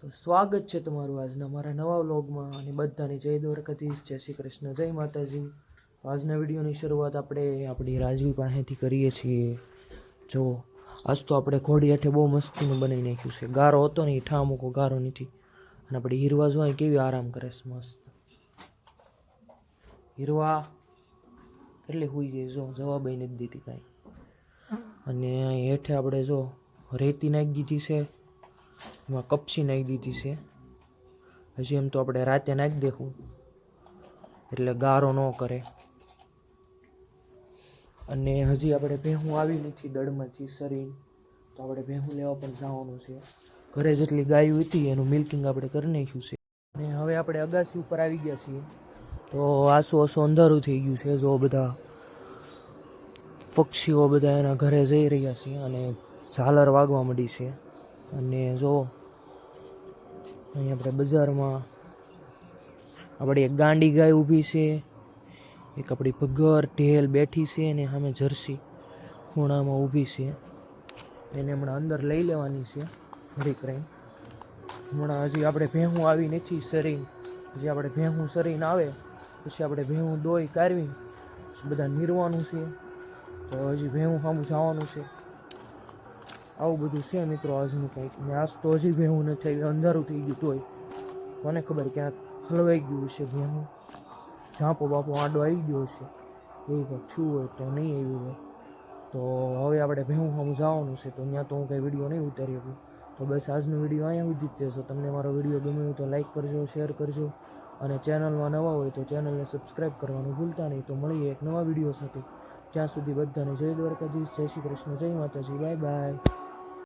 તો સ્વાગત છે તમારું આજના મારા નવા વ્લોગમાં અને બધાની જય દ્વારકાધીશ, જય શ્રી કૃષ્ણ, જય માતાજી. આજના વિડીયોની શરૂઆત આપણે આપણી રાજવી પાસેથી કરીએ છીએ. જો આજ તો આપણે ઘોડી હેઠે બહુ મસ્તીનું બનાવી નાખ્યું છે. ગારો હતો ને એ ઠા મૂકો ગારો નથી. અને આપણી હીરવા જો કેવી આરામ કરે છે મસ્ત. હીરવા કેટલી સુઈ ગઈ જો, જવાબ નથી દીધી કાંઈ. અને હેઠે આપણે જો રેતી નાખી દીધી છે, એમાં કપચી નાખી દીધી છે. હજી એમ તો આપણે રાતે નાખી દેવું એટલે ગારો ન કરે. અને હજી આપણે ભેહું આવી નથી દળમાંથી સરી, તો આપણે ભેહું લેવા પણ જવાનું છે. ઘરે જેટલી ગાયો હતી એનું મિલ્કિંગ આપણે કરી નાખ્યું છે. અને હવે આપણે અગાસી ઉપર આવી ગયા છીએ. તો આસું અંધારું થઈ ગયું છે. જો બધા પક્ષીઓ બધા એના ઘરે જઈ રહ્યા છે અને ઝાલર વાગવા માંડી છે. અને જો અહીં આપણે બજારમાં આપણી એક ગાંડી ગાય ઊભી છે, એક આપણી ભગર ઢેલ બેઠી છે અને સામે જર્સી ખૂણામાં ઊભી છે. એને હમણાં અંદર લઈ લેવાની છે ઘડીક રહીને. હમણાં હજી આપણે ભેહું આવી નથી સરી, હજી આપણે ભેહું સરીને આવે પછી આપણે ભેહું દોઈ કાઢવી બધા નીરવાનું છે. તો હજી ભેહું સામું જવાનું છે. આવું બધું છે મિત્રો આજનું કંઈક. ને આજ તો હજી ભેહું નથી આવી, અંધારું થઈ ગયું તોય કોને ખબર ક્યાંક હલવાઈ ગયું છે ભેહું, ઝાંપો બાપો આડો આવી ગયો છે એવું કંઈક થયું હોય તો નહીં આવ્યું હોય. તો હવે આપણે ભેહું સામું જવાનું છે, તો ત્યાં તો હું કંઈ વિડીયો નહીં ઉતારી શકું. તો બસ આજનો વિડીયો અહીંયા સુધી જ છે. તમને મારો વિડીયો ગમ્યો હોય તો લાઈક કરજો, શેર કરજો અને ચેનલમાં નવા હોય તો ચેનલને સબસ્ક્રાઈબ કરવાનું ભૂલતા નહીં. તો મળીએ એક નવા વિડીયો સાથે. ત્યાં સુધી બધાને જય દ્વારકાધીશ, જય શ્રી કૃષ્ણ, જય માતાજી, બાય બાય.